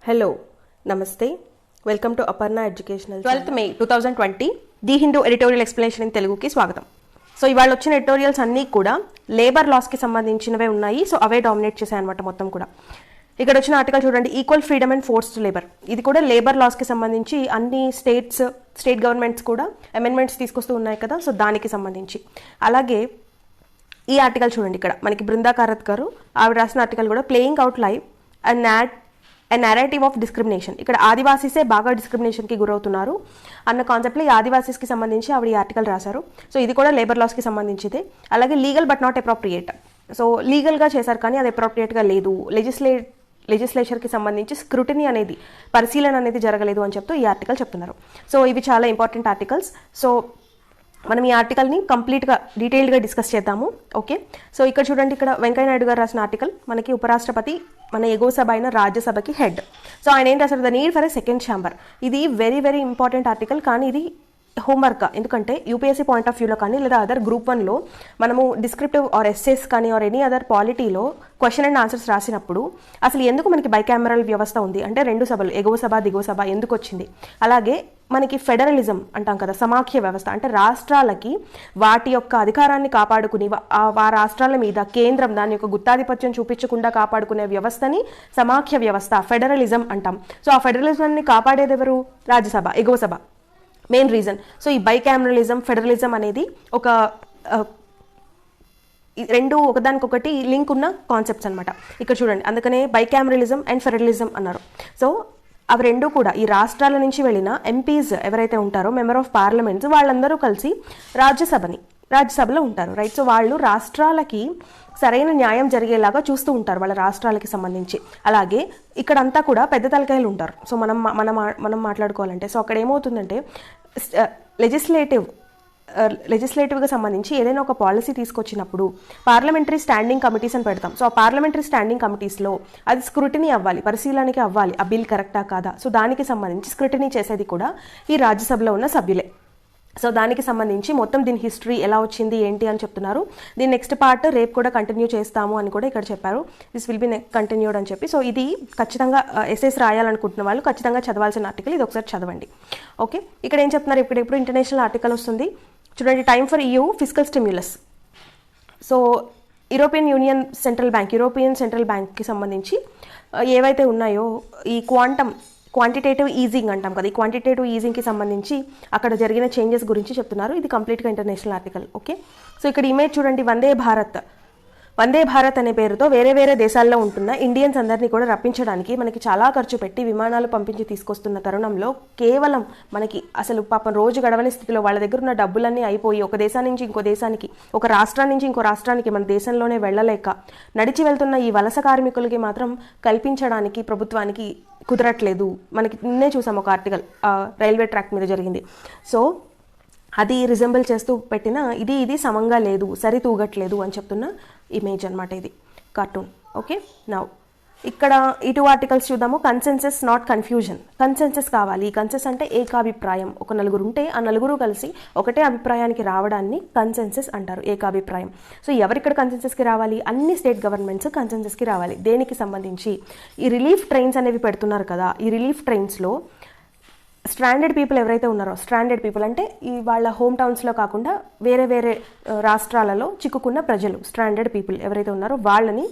Hello నమస్తే welcome to Aparna educational 12th May 2020 the Hindu editorial explanation in తెలుగుకి స్వాగతం. So ఇవాళ వచ్చిన ఎడిటోరియల్స్ అన్నీ కూడా లేబర్ లాస్కి సంబంధించినవే ఉన్నాయి. సో అవే డామినేట్ చేశాయి అనమాట మొత్తం కూడా. ఇక్కడ వచ్చిన ఆర్టికల్ చూడండి, equal freedom and forced labour. ఇది కూడా లేబర్ లాస్కి సంబంధించి అన్ని స్టేట్ గవర్నమెంట్స్ కూడా అమెండ్మెంట్స్ తీసుకొస్తూ ఉన్నాయి కదా, సో దానికి సంబంధించి. అలాగే ఈ ఆర్టికల్ చూడండి, ఇక్కడ మనకి బృందా కారత్ గారు ఆవిడ రాసిన ఆర్టికల్ కూడా, playing out live a narrative of discrimination. ఇక్కడ ఆదివాసీసే బాగా డిస్క్రిమినేషన్కి గురవుతున్నారు అన్న కాన్సెప్ట్లో ఈ ఆదివాసీస్కి సంబంధించి ఆవిడ ఈ ఆర్టికల్ రాశారు. సో ఇది కూడా లేబర్ లాస్కి సంబంధించిదే. అలాగే legal but not appropriate. So లీగల్గా చేశారు కానీ అది అప్రోప్రియేట్గా లేదు. లెజిస్లేచర్కి సంబంధించి స్క్రూటినీ అనేది, పరిశీలన అనేది జరగలేదు అని చెప్తూ ఈ ఆర్టికల్ చెప్తున్నారు. సో ఇవి చాలా ఇంపార్టెంట్ ఆర్టికల్స్. సో మనం ఈ ఆర్టికల్ని కంప్లీట్గా డీటెయిల్డ్గా డిస్కస్ చేద్దాము. ఓకే, సో ఇక్కడ చూడండి, ఇక్కడ వెంకయ్య నాయుడు గారు రాసిన ఆర్టికల్, మనకి ఉపరాష్ట్రపతి మన ఎగువ సభ అయిన రాజ్యసభకి హెడ్. సో ఆయన ఏం రాశారు, the need for a second chamber. ఇది వెరీ వెరీ ఇంపార్టెంట్ ఆర్టికల్, కానీ ఇది హోంవర్క్. ఎందుకంటే యూపీఎస్సీ పాయింట్ ఆఫ్ వ్యూలో కానీ లేదా అదర్ గ్రూప్ 1లో మనము డిస్క్రిప్టివ్ ఆర్ ఎస్సేస్ కానీ ఆర్ ఎనీ అదర్ పాలిటీలో క్వశ్చన్ అండ్ ఆన్సర్స్ రాసినప్పుడు అసలు ఎందుకు మనకి బైకామరల్ వ్యవస్థ ఉంది అంటే, రెండు సభలు, ఎగువ సభ దిగువ సభ ఎందుకు వచ్చింది, అలాగే మనకి ఫెడరలిజం అంటాం కదా, సమాఖ్య వ్యవస్థ అంటే రాష్ట్రాలకి వాటి యొక్క అధికారాన్ని కాపాడుకుని ఆ రాష్ట్రాల మీద కేంద్రం దాని యొక్క గుత్తాధిపత్యం చూపించకుండా కాపాడుకునే వ్యవస్థని సమాఖ్య వ్యవస్థ, ఫెడరలిజం అంటాం. సో ఆ ఫెడరలిజంని కాపాడేది ఎవరు? రాజ్యసభ, ఎగువ సభ మెయిన్ రీజన్. సో ఈ బైకామరలిజం, ఫెడరలిజం అనేది ఒక రెండు ఒకదానికొకటి లింక్ ఉన్న కాన్సెప్ట్స్ అనమాట. ఇక్కడ చూడండి, అందుకనే బైకామరలిజం అండ్ ఫెడరలిజం అన్నారు. సో అవి రెండు కూడా ఈ రాష్ట్రాల నుంచి వెళ్ళిన ఎంపీస్ ఎవరైతే ఉంటారో, మెంబర్ ఆఫ్ పార్లమెంట్స్, వాళ్ళందరూ కలిసి రాజ్యసభలో ఉంటారు, రైట్. సో వాళ్ళు రాష్ట్రాలకి సరైన న్యాయం జరిగేలాగా చూస్తూ ఉంటారు వాళ్ళ రాష్ట్రాలకి సంబంధించి. అలాగే ఇక్కడంతా కూడా పెద్ద తలకాయలు ఉంటారు. సో మనం మాట్లాడుకోవాలంటే, సో అక్కడ ఏమవుతుందంటే లెజిస్లేటివ్గా సంబంధించి ఏదైనా ఒక పాలసీ తీసుకొచ్చినప్పుడు పార్లమెంటరీ స్టాండింగ్ కమిటీస్ అని పెడతాం. సో ఆ పార్లమెంటరీ స్టాండింగ్ కమిటీస్లో అది స్క్రూటినీ అవ్వాలి, పరిశీలనకి అవ్వాలి, ఆ బిల్ కరెక్టా కాదా. సో దానికి సంబంధించి స్క్రూటినీ చేసేది కూడా ఈ రాజ్యసభలో ఉన్న సభ్యులే. సో దానికి సంబంధించి మొత్తం దీని హిస్టరీ ఎలా వచ్చింది ఏంటి అని చెప్తున్నారు. దీని నెక్స్ట్ పార్ట్ రేపు కూడా కంటిన్యూ చేస్తాము అని కూడా ఇక్కడ చెప్పారు. దిస్ విల్ బి కంటిన్యూడ్ అని చెప్పి. సో ఇది ఖచ్చితంగా ఎస్ఎస్ రాయాలనుకుంటున్న వాళ్ళు ఖచ్చితంగా చదవాల్సిన ఆర్టికల్, ఇది ఒకసారి చదవండి. ఓకే, ఇక్కడ ఏం చెప్తున్నారు, ఇప్పుడు ఇంటర్నేషనల్ ఆర్టికల్ వస్తుంది చూడండి, time for EU fiscal stimulus. So European central బ్యాంక్కి సంబంధించి ఏవైతే ఉన్నాయో ఈ క్వాంటిటేటివ్ ఈజింగ్ అంటాం కదా, ఈ క్వాంటిటేటివ్ ఈజింగ్కి సంబంధించి అక్కడ జరిగిన చేంజెస్ గురించి చెప్తున్నారు. ఇది కంప్లీట్గా ఇంటర్నేషనల్ ఆర్టికల్. ఓకే, సో ఇక్కడ ఇమేజ్ చూడండి, వందే భారత్ అనే పేరుతో వేరే వేరే దేశాల్లో ఉంటున్న ఇండియన్స్ అందరినీ కూడా రప్పించడానికి మనకి చాలా ఖర్చు పెట్టి విమానాలు పంపించి తీసుకొస్తున్న తరుణంలో కేవలం మనకి అసలు పాపం రోజు గడవని స్థితిలో వాళ్ళ దగ్గర ఉన్న డబ్బులన్నీ అయిపోయి ఒక దేశాన్ని నుంచి ఇంకో దేశానికి, ఒక రాష్ట్రాన్ని నుంచి ఇంకో రాష్ట్రానికి మన దేశంలోనే వెళ్ళలేక నడిచి వెళ్తున్న ఈ వలస కార్మికులకి మాత్రం కల్పించడానికి ప్రభుత్వానికి కుదరట్లేదు. మనకి నిన్నే చూసాం ఒక ఆర్టికల్ రైల్వే ట్రాక్ మీద జరిగింది. సో అది రిజెంబుల్ చేస్తూ పెట్టిన ఇది సమంగా లేదు, సరితూగట్లేదు అని చెప్తున్న ఇమేజ్ అనమాట, ఇది కార్టూన్. ఓకే, నౌ ఇక్కడ ఈ 2 ఆర్టికల్స్ చూద్దాము. Consensus not confusion. కన్సెన్సస్ కావాలి. ఈ కన్సెన్స్ అంటే ఏకాభిప్రాయం. ఒక నలుగురు ఉంటే ఆ నలుగురు కలిసి ఒకటే అభిప్రాయానికి రావడాన్ని కన్సెన్సస్ అంటారు, ఏకాభిప్రాయం. సో ఎవరిక్కడ కన్సెన్సస్కి రావాలి? అన్ని స్టేట్ గవర్నమెంట్స్ కన్సెన్సస్కి రావాలి. దేనికి సంబంధించి? ఈ రిలీఫ్ ట్రైన్స్ అనేవి పెడుతున్నారు కదా, ఈ రిలీఫ్ ట్రైన్స్లో స్ట్రాండెడ్ పీపుల్ ఎవరైతే ఉన్నారో, స్ట్రాండెడ్ పీపుల్ అంటే ఈ వాళ్ళ హోమ్ టౌన్స్లో కాకుండా వేరే వేరే రాష్ట్రాలలో చిక్కుకున్న ప్రజలు, స్ట్రాండెడ్ పీపుల్ ఎవరైతే ఉన్నారో వాళ్ళని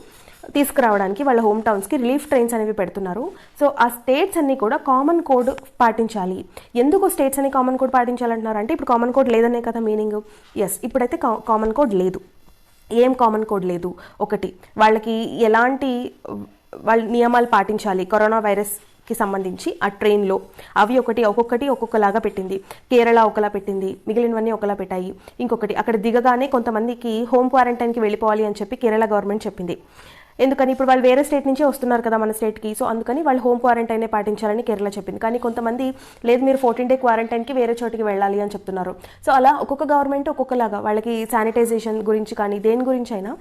తీసుకురావడానికి వాళ్ళ హోమ్ టౌన్స్కి రిలీఫ్ ట్రైన్స్ అనేవి పెడుతున్నారు. సో ఆ స్టేట్స్ అన్నీ కూడా కామన్ కోడ్ పాటించాలి. ఎందుకు స్టేట్స్ అని కామన్ కోడ్ పాటించాలంటున్నారు అంటే, ఇప్పుడు కామన్ కోడ్ లేదనే కదా మీనింగ్. ఎస్, ఇప్పుడైతే కామన్ కోడ్ లేదు. ఏం కామన్ కోడ్ లేదు? ఒకటి, వాళ్ళకి ఎలాంటి వాళ్ళ నియమాలు పాటించాలి కరోనా వైరస్కి సంబంధించి ఆ ట్రైన్లో, అవి ఒక్కొక్కటి ఒక్కొక్కలాగా పెట్టింది. కేరళ ఒకలా పెట్టింది, మిగిలినవన్నీ ఒకలా పెట్టాయి. ఇంకొకటి, అక్కడ దిగగానే కొంతమందికి హోమ్ క్వారంటైన్కి వెళ్ళిపోవాలి అని చెప్పి కేరళ గవర్నమెంట్ చెప్పింది. ఎందుకని? ఇప్పుడు వాళ్ళు వేరే స్టేట్ నుంచి వస్తున్నారు కదా మన స్టేట్కి, సో అందుకని వాళ్ళు హోమ్ క్వారంటైనే పాటించాలని కేరళ చెప్పింది. కానీ కొంతమంది లేదు, మీరు 14 day క్వారంటైన్కి వేరే చోటికి వెళ్ళాలి అని చెప్తున్నారు. సో అలా ఒక్కొక్క గవర్నమెంట్ ఒక్కొక్కలాగా వాళ్ళకి శానిటైజేషన్ గురించి కానీ దేని గురించి అయినా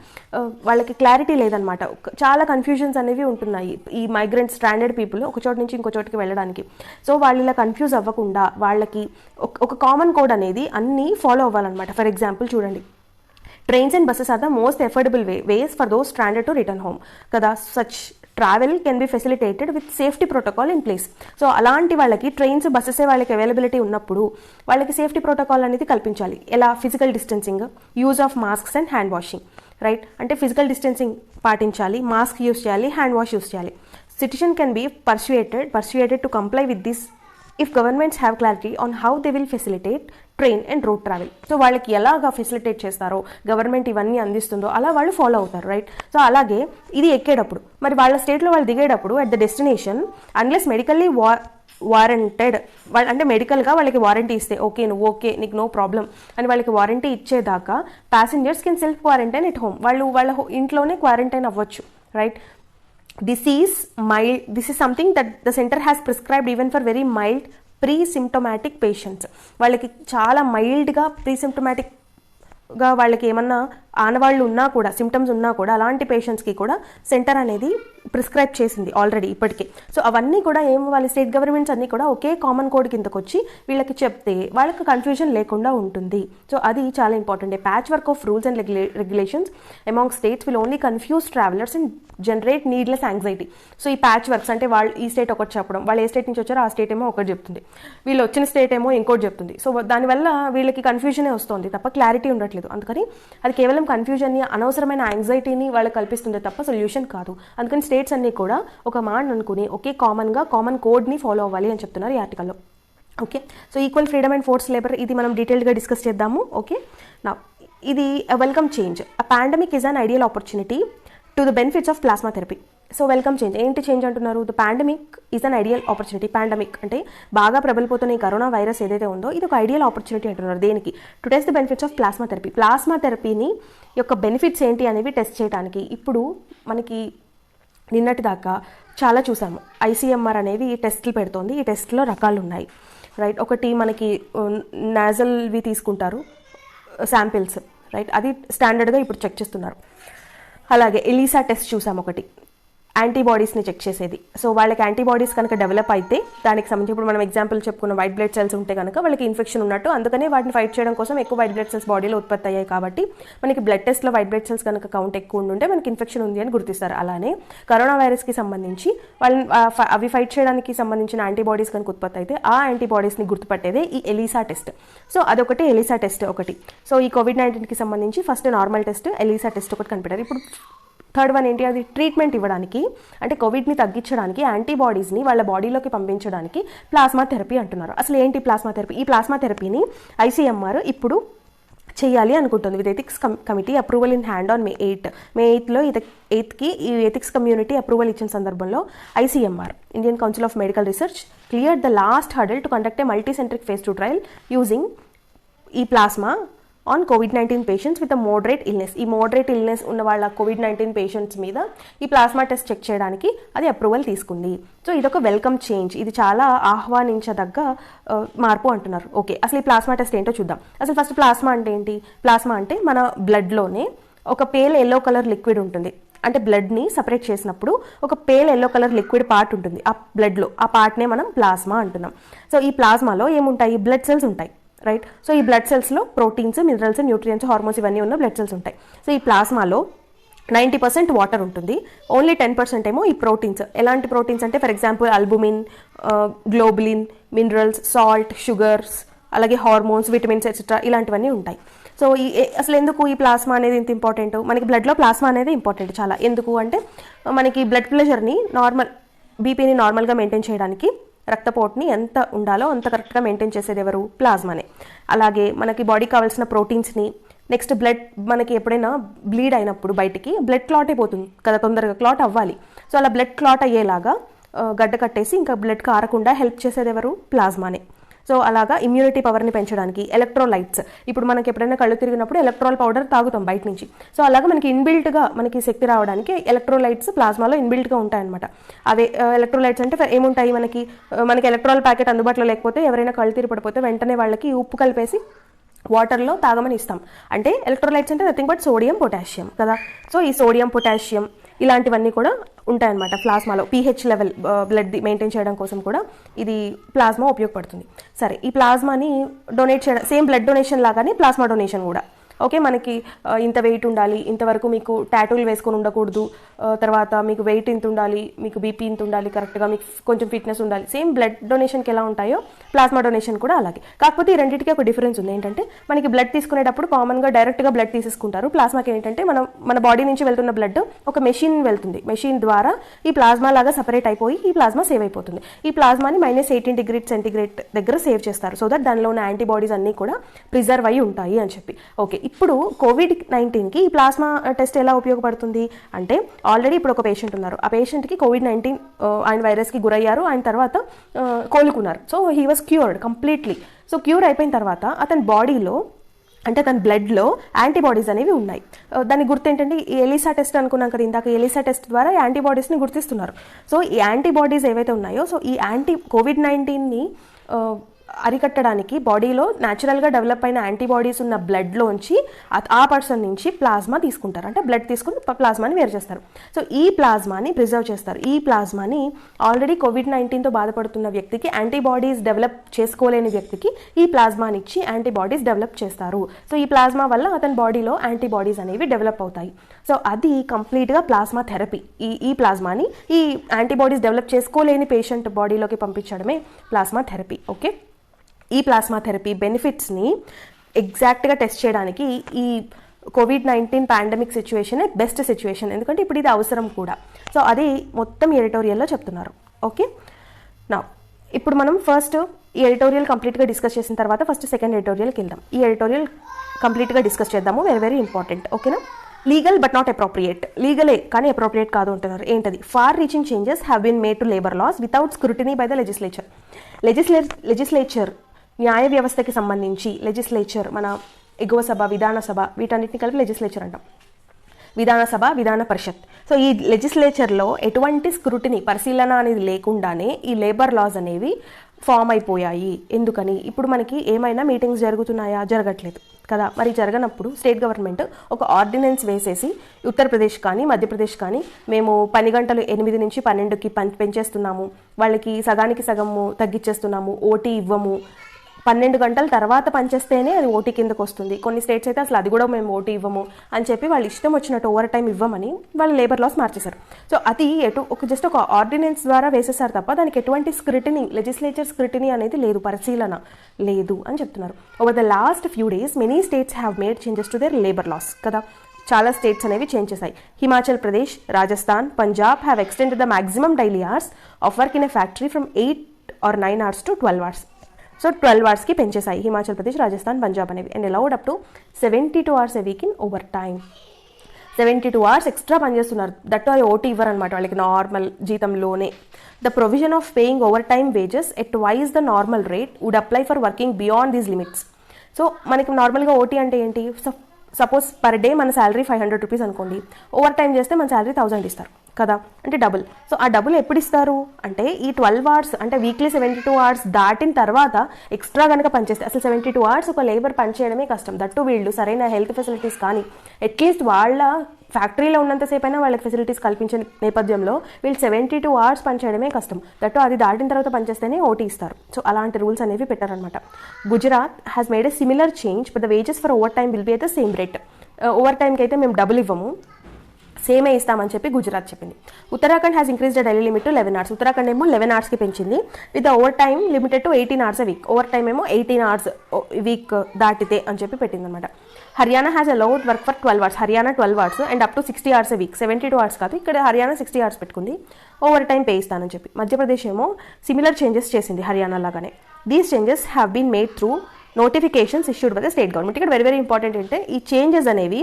వాళ్ళకి క్లారిటీ లేదనమాట. చాలా కన్ఫ్యూజన్స్ అనేవి ఉంటున్నాయి ఈ మైగ్రెంట్ స్ట్రాండెడ్ పీపుల్ ఒక చోటు నుంచి ఇంకో చోటికి వెళ్ళడానికి. సో వాళ్ళు ఇలా కన్ఫ్యూజ్ అవ్వకుండా వాళ్ళకి ఒక కామన్ కోడ్ అనేది అన్నీ ఫాలో అవ్వాలన్నమాట. ఫర్ ఎగ్జాంపుల్ చూడండి, trains and buses are the most affordable ways for those stranded to return home. Kada, such travel can be facilitated with safety protocol in place. So అలాంటి వాళ్ళకి trains buses వాళ్ళకి availability ఉన్నప్పుడు వాళ్ళకి safety protocol అనేది కల్పించాలి. ఎలా? Physical distancing, use of masks and hand washing, right? అంటే physical distancing పాటించాలి, మాస్క్ యూస్ చేయాలి, హ్యాండ్ వాష్ యూస్ చేయాలి. Citizen can be persuaded to comply with this if governments have clarity on how they will facilitate train and road travel. So వాళ్ళకి ఎలాగా facilitate చేస్తారో, government ఇవన్నీ అందిస్తుందో అలా వాళ్ళు follow అవుతారు, రైట్? సో అలాగే ఇది ఎక్కేటప్పుడు మరి వాళ్ళ స్టేట్లో వాళ్ళు దిగేటప్పుడు at the destination unless medically warranted, అంటే మెడికల్గా వాళ్ళకి వారంటీ ఇస్తే ఓకే నువ్వు ఓకే నీకు నో ప్రాబ్లం అని వాళ్ళకి వారంటీ ఇచ్చేదాకా passengers can self quarantine at home. వాళ్ళ ఇంట్లోనే క్వారంటైన్ అవ్వచ్చు, right? This is something that the center has prescribed even for very mild pre-symptomatic patients. వాళ్ళకి చాలా మైల్డ్గా ప్రీసిమ్టమాటిక్గా వాళ్ళకి ఏమన్నా ఆనవాళ్ళు ఉన్నా కూడా, సిమ్టమ్స్ ఉన్నా కూడా అలాంటి పేషెంట్స్కి కూడా సెంటర్ అనేది ప్రిస్క్రైబ్ చేసింది ఆల్రెడీ ఇప్పటికే. సో అవన్నీ కూడా వాళ్ళ స్టేట్ గవర్నమెంట్స్ అన్నీ కూడా ఒకే కామన్ కోడ్ కిందకు వచ్చి వీళ్ళకి చెప్తే వాళ్ళకి కన్ఫ్యూజన్ లేకుండా ఉంటుంది. సో అది చాలా important. A patch work of rules and regulations among states will only confuse travellers and generate needless anxiety. So ఈ ప్యాచ్ వర్క్స్ అంటే వాళ్ళు ఈ స్టేట్ ఒకటి చెప్పడం, వాళ్ళు ఏ స్టేట్ నుంచి వచ్చారో ఆ స్టేట్ ఏమో ఒకటి చెప్తుంది, వీళ్ళు వచ్చిన స్టేట్ ఏమో ఇంకోటి చెప్తుంది. సో దానివల్ల వీళ్ళకి కన్ఫ్యూజనే వస్తుంది తప్ప క్లారిటీ ఉండట్లేదు. అందుకని అది కేవలం కన్ఫ్యూజన్ని, అనవసరమైన యాంగ్జైటీని వాళ్ళకి కల్పిస్తుంది తప్ప సొల్యూషన్ కాదు. అందుకని స్టేట్స్ అన్నీ కూడా ఒక మాట అనుకుని ఒకే కామన్ కోడ్ని ఫాలో అవ్వాలి అని చెప్తున్నారు ఈ ఆర్టికల్లో. Okay, so equal freedom and force labour ఇది మనం డీటెయిల్గా డిస్కస్ చేద్దాము. ఓకే, నా ఇది welcome change. A pandemic is an ideal opportunity to the benefits of plasma therapy. So welcome change ఏంటి చేంజ్ అంటున్నారు? The pandemic is an ideal opportunity. Pandemic అంటే బాగా ప్రబలిపోతున్న ఈ కరోనా వైరస్ ఏదైతే ఉందో ఇది ఒక ఐడియల్ ఆపర్చునిటీ అంటున్నారు. దేనికి? To test the benefits of plasma therapy. Plasma థెరపీని యొక్క బెనిఫిట్స్ ఏంటి అనేవి టెస్ట్ చేయడానికి. ఇప్పుడు మనకి నిన్నటి దాకా చాలా చూసాము. ఐసీఎంఆర్ అనేది ఈ టెస్టులు పెడుతోంది. ఈ టెస్ట్లో రకాలు ఉన్నాయి, రైట్? ఒకటి మనకి నాజల్వి తీసుకుంటారు శాంపిల్స్, రైట్? అది స్టాండర్డ్గా ఇప్పుడు చెక్ చేస్తున్నారు. అలాగే ఎలీసా టెస్ట్ చూసాము, ఒకటి యాంటీబాడీస్ని చెక్ చేసేది. సో వాళ్ళకి యాంటీబాడీస్ కనుక డెవలప్ అయితే దానికి సంబంధించి ఇప్పుడు మనం ఎగ్జాంపుల్ చెప్పుకున్న వైట్ బ్లడ్ సెల్స్ ఉంటే కనుక వాళ్ళకి ఇన్ఫెక్షన్ ఉన్నట్టు, అందుకనే వాటిని ఫైట్ చేయడం కోసం ఎక్కువ వైట్ బ్లడ్ సెల్స్ బాడీలో ఉత్పత్తి అయ్యాయి. కాబట్టి మనకి బ్లడ్ టెస్ట్లో వైట్ బ్లడ్ సెల్స్ కనుక కౌంట్ ఎక్కువ ఉంటే మనకి ఇన్ఫెక్షన్ ఉంది అని గుర్తిస్తారు. అలానే కరోనా వైరస్కి సంబంధించి వాళ్ళని అవి ఫైట్ చేయడానికి సంబంధించిన యాంటీబాడీస్ కనుక ఉత్పత్తి అయితే ఆ యాంటీబాడీస్ని గుర్తుపట్టేదే ఈ ఎలీసా టెస్ట్. సో అదొకటి, ఎలీసా టెస్ట్ ఒకటి. సో ఈ కోవిడ్-19కి సంబంధించి first normal test, ELISA test ఒకటి కనిపెట్టారు. ఇప్పుడు థర్డ్ వన్ ఏంటి? అది ట్రీట్మెంట్ ఇవ్వడానికి, అంటే కోవిడ్ని తగ్గించడానికి, యాంటీబాడీస్ని వాళ్ళ బాడీలోకి పంపించడానికి ప్లాస్మా థెరపీ అంటున్నారు. అసలు ఏంటి ప్లాస్మా థెరపీ? ఈ ప్లాస్మా థెరపీని ఐసీఎంఆర్ ఇప్పుడు చేయాలి అనుకుంటుంది with ethics committee approval in hand on May 8th ఈ ఎథిక్స్ కమ్యూనిటీ అప్రూవల్ ఇచ్చిన సందర్భంలో ICMR Indian council of medical research cleared the last hurdle to conduct a multicentric phase 2 trial using ఈ plasma on కోవిడ్-19 patients with moderate illness. ఈ moderate illness ఉన్న వాళ్ళ COVID-19 patients మీద ఈ ప్లాస్మా టెస్ట్ చెక్ చేయడానికి అది అప్రూవల్ తీసుకుంది. సో ఇదొక వెల్కమ్ చేంజ్, ఇది చాలా ఆహ్వానించదగ్గ మార్పు అంటున్నారు. ఓకే, అసలు ఈ ప్లాస్మా టెస్ట్ ఏంటో చూద్దాం. అసలు ఫస్ట్ ప్లాస్మా అంటే ఏంటి? ప్లాస్మా అంటే మన బ్లడ్లోనే ఒక పేల్ ఎల్లో కలర్ లిక్విడ్ ఉంటుంది. అంటే బ్లడ్ని సపరేట్ చేసినప్పుడు ఒక pale yellow colour liquid part ఉంటుంది ఆ బ్లడ్లో, ఆ పార్ట్నే మనం ప్లాస్మా అంటున్నాం. సో ఈ ప్లాస్మాలో ఏముంటాయి? బ్లడ్ సెల్స్ ఉంటాయి, రైట్? సో ఈ బ్లడ్ సెల్స్లో ప్రోటీన్స్, మినరల్స్, న్యూట్రియంట్స్, హార్మోన్స్ ఇవన్నీ ఉన్న బ్లడ్ సెల్స్ ఉంటాయి. సో ఈ ప్లాస్మాలో 90% వాటర్ ఉంటుంది, ఓన్లీ 10% ఏమో ఈ ప్రోటీన్స్. ఎలాంటి ప్రోటీన్స్ అంటే for example albumin, globulin, minerals, salt, sugars, అలాగే హార్మోన్స్, విటమిన్స్ ఎట్సెట్రా ఇలాంటివన్నీ ఉంటాయి. సో అసలు ఎందుకు ఈ ప్లాస్మా అనేది ఇంత ఇంపార్టెంట్? మనకి బ్లడ్లో ప్లాస్మా అనేది ఇంపార్టెంట్ చాలా. ఎందుకు అంటే మనకి బ్లడ్ ప్రెషర్ని బీపీని నార్మల్గా మెయింటైన్ చేయడానికి రక్తపోటుని ఎంత ఉండాలో అంత కరెక్ట్గా మెయింటైన్ చేసేది ఎవరు? ప్లాస్మానే. అలాగే మనకి బాడీకి కావాల్సిన ప్రోటీన్స్ని, నెక్స్ట్ బ్లడ్ మనకి ఎప్పుడైనా బ్లీడ్ అయినప్పుడు బయటికి బ్లడ్ క్లాట్ అయిపోతుంది కదా, తొందరగా క్లాట్ అవ్వాలి. సో అలా బ్లడ్ క్లాట్ అయ్యేలాగా గడ్డ కట్టేసి ఇంకా బ్లడ్ కారకుండా హెల్ప్ చేసేది ఎవరు? ప్లాస్మానే. సో అలాగా ఇమ్యూనిటీ పవర్ని పెంచడానికి ఎలక్ట్రోలైట్స్, ఇప్పుడు మనకి ఎప్పుడైనా కళ్ళు తిరిగినప్పుడు ఎలక్ట్రాల్ పౌడర్ తాగుతాం బయట నుంచి. సో అలాగా మనకి ఇన్బిల్ట్గా మనకి శక్తి రావడానికి ఎలక్ట్రోలైట్స్ ప్లాస్మాలో ఇన్బిల్ట్గా ఉంటాయన్నమాట. అవే ఎలక్ట్రోలైట్స్ అంటే ఏముంటాయి? మనకి ఎలక్ట్రాల్ ప్యాకెట్ అందుబాటులో లేకపోతే ఎవరైనా కళ్ళు తిరిగి పడిపోతే వెంటనే వాళ్ళకి ఉప్పు కలిపేసి వాటర్లో తాగమని ఇస్తాం. అంటే ఎలక్ట్రోలైట్స్ అంటే నథింగ్ బట్ సోడియం, పొటాషియం కదా. సో ఈ సోడియం, పొటాషియం ఇలాంటివన్నీ కూడా ఉంటాయన్నమాట ప్లాస్మాలో. pH లెవెల్ బ్లడ్ మెయింటైన్ చేయడం కోసం కూడా ఇది ప్లాస్మా ఉపయోగపడుతుంది. సరే, ఈ ప్లాస్మాని డొనేట్ చేయడం సేమ్ బ్లడ్ డొనేషన్ లాగానే ప్లాస్మా డొనేషన్ కూడా. ఓకే, మనకి ఇంత వెయిట్ ఉండాలి, ఇంతవరకు మీకు టాటూలు వేసుకొని ఉండకూడదు, తర్వాత మీకు వెయిట్ ఇంత ఉండాలి, మీకు బీపీ ఇంత ఉండాలి, కరెక్ట్గా మీకు కొంచెం ఫిట్నెస్ ఉండాలి. సేమ్ బ్లడ్ డొనేషన్కి ఎలా ఉంటాయో ప్లాస్మా డొనేషన్ కూడా అలాగే. కాకపోతే ఈ రెండింటికి ఒక డిఫరెన్స్ ఉంది. ఏంటంటే మనకి బ్లడ్ తీసుకునేటప్పుడు కామన్గా డైరెక్ట్గా బ్లడ్ తీసేసుకుంటారు. ప్లాస్మాకి ఏంటంటే మన బాడీ నుంచి వెళ్తున్న బ్లడ్ ఒక మెషిన్ వెళ్తుంది. మెషిన్ ద్వారా ఈ ప్లాస్మా లాగా సపరేట్ అయిపోయి ఈ ప్లాస్మా సేవ్ అయిపోతుంది. ఈ ప్లాస్మాని -18°C దగ్గర సేవ్ చేస్తారు. సో దట్ దానిలో ఉన్న యాంటీబాడీస్ అన్నీ కూడా ప్రిజర్వ్ అయ్యి ఉంటాయి అని చెప్పి. ఓకే, ఇప్పుడు COVID-19కి ఈ ప్లాస్మా టెస్ట్ ఎలా ఉపయోగపడుతుంది అంటే, ఆల్రెడీ ఇప్పుడు ఒక పేషెంట్ ఉన్నారు. ఆ పేషెంట్కి COVID-19 ఆయన వైరస్కి గురయ్యారు. ఆయన తర్వాత కోలుకున్నారు. So he was cured completely. So cure అయిపోయిన తర్వాత అతని బాడీలో అంటే తన బ్లడ్లో యాంటీబాడీస్ అనేవి ఉన్నాయి. దాని గుర్తు ఏంటంటే ఎలిసా టెస్ట్ అనుకున్నాం కదా ఇందాక. ఎలిసా టెస్ట్ ద్వారా యాంటీబాడీస్ని గుర్తిస్తున్నారు. సో ఈ యాంటీబాడీస్ ఏవైతే ఉన్నాయో, సో ఈ COVID-19ని అరికట్టడానికి బాడీలో న్యాచురల్గా డెవలప్ అయిన యాంటీబాడీస్ ఉన్న బ్లడ్లోంచి ఆ పర్సన్ నుంచి ప్లాస్మా తీసుకుంటారు. అంటే బ్లడ్ తీసుకుని ప్లాస్మాని వేరు చేస్తారు. సో ఈ ప్లాస్మాని ప్రిజర్వ్ చేస్తారు. ఈ ప్లాస్మాని ఆల్రెడీ COVID-19తో బాధపడుతున్న వ్యక్తికి, యాంటీబాడీస్ డెవలప్ చేసుకోలేని వ్యక్తికి ఈ ప్లాస్మాని ఇచ్చి యాంటీబాడీస్ డెవలప్ చేస్తారు. సో ఈ ప్లాస్మా వల్ల అతని బాడీలో యాంటీబాడీస్ అనేవి డెవలప్ అవుతాయి. సో అది కంప్లీట్గా ప్లాస్మా థెరపీ. ఈ ప్లాస్మాని ఈ యాంటీబాడీస్ డెవలప్ చేసుకోలేని పేషెంట్ బాడీలోకి పంపించడమే ప్లాస్మా థెరపీ. ఓకే, ఈ ప్లాస్మా థెరపీ బెనిఫిట్స్ని ఎగ్జాక్ట్గా టెస్ట్ చేయడానికి ఈ COVID-19 pandemic situation best situation. ఎందుకంటే ఇప్పుడు ఇది అవసరం కూడా. సో అది మొత్తం ఎడిటోరియల్లో చెప్తున్నారు. ఓకే, నా ఇప్పుడు మనం ఫస్ట్ ఈ ఎడిటోరియల్ కంప్లీట్గా డిస్కస్ చేసిన తర్వాత ఫస్ట్ సెకండ్ ఎడిటోరియల్కి వెళ్దాం. ఈ ఎడిటోరియల్ కంప్లీట్గా డిస్కస్ చేద్దాము. Very important. ఓకేనా. Legal but not appropriate. లీగలే కానీ అప్రోప్రియేట్ కాదు అంటున్నారు. ఏంటది? Far reaching changes have been made to labour laws without scrutiny by the legislature. Legislature న్యాయ వ్యవస్థకి సంబంధించి లెజిస్లేచర్, మన ఎగువ సభ, విధాన సభ, వీటన్నిటిని కలిపి లెజిస్లేచర్ అంటాం. విధాన సభ, విధాన పరిషత్. సో ఈ లెజిస్లేచర్లో ఎటువంటి స్క్రూటినీ, పరిశీలన అనేది లేకుండానే ఈ లేబర్ లాస్ అనేవి ఫామ్ అయిపోయాయి. ఎందుకని? ఇప్పుడు మనకి ఏమైనా మీటింగ్స్ జరుగుతున్నాయా? జరగట్లేదు కదా. మరి జరగనప్పుడు స్టేట్ గవర్నమెంట్ ఒక ఆర్డినెన్స్ వేసేసి, ఉత్తరప్రదేశ్ కానీ మధ్యప్రదేశ్ కానీ మేము పని గంటలు 8 నుంచి 12కి పెంచేస్తున్నాము, వాళ్ళకి సగానికి సగము తగ్గించేస్తున్నాము, ఓటీ ఇవ్వము, 12 గంటల తర్వాత పనిచేస్తేనే అది ఓటీ కిందకు వస్తుంది. కొన్ని స్టేట్స్ అయితే అసలు అది కూడా మేము ఓటీ ఇవ్వము అని చెప్పి వాళ్ళు ఇష్టం వచ్చినట్టు ఓవర్ టైం ఇవ్వమని వాళ్ళు లేబర్ లాస్ మార్చేశారు. సో అది జస్ట్ ఒక ఆర్డినెన్స్ ద్వారా వేసేసారు తప్ప దానికి ఎటువంటి స్క్రూటినీ, లెజిస్లేచర్ స్క్రూటినీ అనేది లేదు, పరిశీలన లేదు అని చెప్తున్నారు. Over the last few days many states have made changes to their labour laws కదా. చాలా స్టేట్స్ అనేవి చేంజ్ చేశాయి. Himachal Pradesh, Rajasthan, Punjab have extended the maximum daily hours of work in a factory from 8 or 9 hours to 12 hours. So 12 hours పెంచేశాయి హిమాచల్ ప్రదేశ్, రాజస్థాన్, పంజాబ్ అనేవి. And allowed up to 72 hours a week in over time. 72 hours extra పనిచేస్తున్నారు. That అది OT ఇవ్వరు అనమాట వాళ్ళకి normal జీతంలోనే. The provision of paying over time wages at twice the normal rate would apply for working beyond these limits. So మనకి నార్మల్గా OT అంటే ఏంటి? సపోజ్ పర్ డే మన శాలరీ 500 రూపీస్ అనుకోండి, ఓవర్ టైం చేస్తే మన శాలరీ 1000 ఇస్తారు కదా, అంటే డబుల్. సో ఆ డబుల్ ఎప్పుడు ఇస్తారు అంటే ఈ 12 hours అంటే వీక్లీ 72 hours దాటిన తర్వాత ఎక్స్ట్రా కనుక పనిచేస్తే, అసలు 72 hours ఒక లేబర్ పనిచేయడమే కష్టం. దట్టు వీళ్ళు సరైన హెల్త్ ఫెసిలిటీస్ కానీ అట్లీస్ట్ వాళ్ళ ఫ్యాక్టరీలో ఉన్నంతసేపు అయినా వాళ్ళకి ఫెసిలిటీస్ కల్పించే నేపథ్యంలో వీళ్ళు 72 hours పనిచేయడమే కష్టం. దట్టు అది దాటిన తర్వాత పనిచేస్తేనే ఓటీ ఇస్తారు. సో అలాంటి రూల్స్ అనేవి పెట్టారనమాట. Gujarat has made a similar change but the wages for over time will be at the same rate. Over టైంకి అయితే మేము డబుల్ ఇవ్వము, సేమే ఇస్తామని చెప్పి గుజరాత్ చెప్పింది. Uttarakhand has increase the daily limit to 11 hours. Uttarakhand ఏమో 11 hours పెంచింది with the over time limited to 18 hours a week. Over time ఏమో 18 hours వీక్ దాటితే అని చెప్పి పెట్టింది అనమాట. Haryana has allowed work for 12 hours. Haryana 12 hours and up to 60 hours a week. 72 hours కాదు, ఇక్కడ హర్యానా 60 hours పెట్టుకుంది, ఓవర్ టైం పే ఇస్తానని చెప్పి. మధ్యప్రదేశ్ ఏమో సిమిలర్ చేంజెస్ చేసింది హర్యానా లాగానే. These changes have been made through notifications issued by the state government. ఇక్కడ very important అంటే ఈ చేంజెస్ అనేవి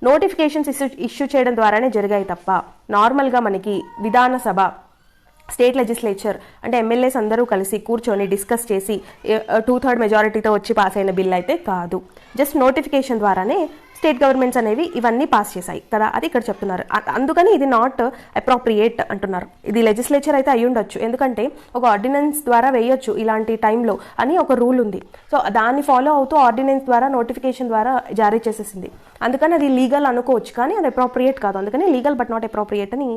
నోటిఫికేషన్స్ ఇష్యూ చేయడం ద్వారానే జరిగాయి తప్ప నార్మల్గా మనకి విధాన సభ, స్టేట్ లెజిస్లేచర్ అంటే ఎమ్మెల్యేస్ అందరూ కలిసి కూర్చొని డిస్కస్ చేసి 2/3 మెజారిటీతో వచ్చి పాస్ అయిన బిల్ అయితే కాదు. జస్ట్ నోటిఫికేషన్ ద్వారానే స్టేట్ గవర్నమెంట్స్ అనేవి ఇవన్నీ పాస్ చేశాయి కదా, అది ఇక్కడ చెప్తున్నారు. అందుకని ఇది నాట్ అప్రోప్రియేట్ అంటున్నారు. ఇది లెజిస్లేచర్ అయితే అయ్యి ఉండొచ్చు, ఎందుకంటే ఒక ఆర్డినెన్స్ ద్వారా వేయొచ్చు ఇలాంటి టైంలో అని ఒక రూల్ ఉంది. సో దాన్ని ఫాలో అవుతూ ఆర్డినెన్స్ ద్వారా నోటిఫికేషన్ ద్వారా జారీ చేసేసింది. అందుకని అది లీగల్ అనుకోవచ్చు, కానీ అది అప్రోప్రియేట్ కాదు. అందుకని లీగల్ బట్ నాట్ అప్రోప్రియేట్ అని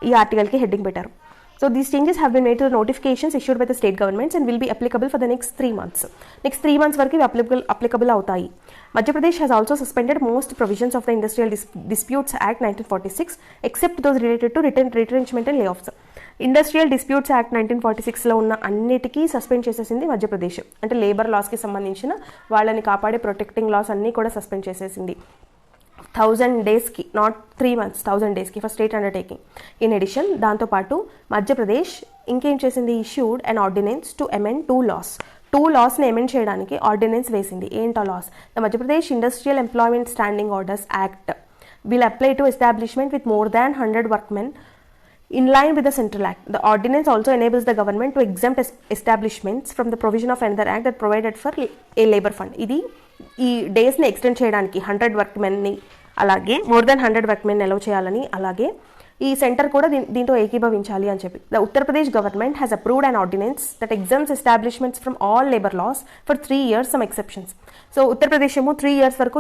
ఈ ఆర్టికల్కి హెడ్డింగ్ పెట్టారు. So these changes have been made to the notifications issued by the state governments and will be applicable for the next 3 months. Next 3 months వరకు ఇవి applicable అవుతాయి. Madhya has also suspended most provisions of the Industrial Disputes Act 1946 except those related to retrenchment and layoffs. Industrial disputes act 1946లో ఉన్న అన్నిటికీ suspend చేసేసింది మధ్యప్రదేశ్. అంటే labour లాస్కి సంబంధించిన వాళ్ళని కాపాడే ప్రొటెక్టింగ్ లాస్ అన్నీ కూడా సస్పెండ్ చేసేసింది 1000 daysకి, నాట్ 3 months, 1000 daysకి for state undertaking. In addition దాంతోపాటు మధ్యప్రదేశ్ ఇంకేం చేసింది, issued and ordinance to amend 2 laws. 2 lawsని అమెండ్ చేయడానికి ఆర్డినెన్స్ వేసింది. ఏంటో laws? The Madhya Pradesh industrial employment standing orders act will apply to establishment with more than 100 workmen in line with the Central Act. The ordinance also enables the government to exempt establishments from the provision of another act that provided for a labor fund. ఇది ఈ డేస్ని extend చేయడానికి 100 వర్క్మెన్ని, అలాగే more than 100 workmen allow చేయాలని, అలాగే ఈ centre కూడా దీంతో ఏకీభవించాలి అని చెప్పి. The Uttar Pradesh government has approved an ordinance that exams establishments from all labour laws for 3 years some exceptions. So Uttar Pradesh ఏమో 3 years వరకు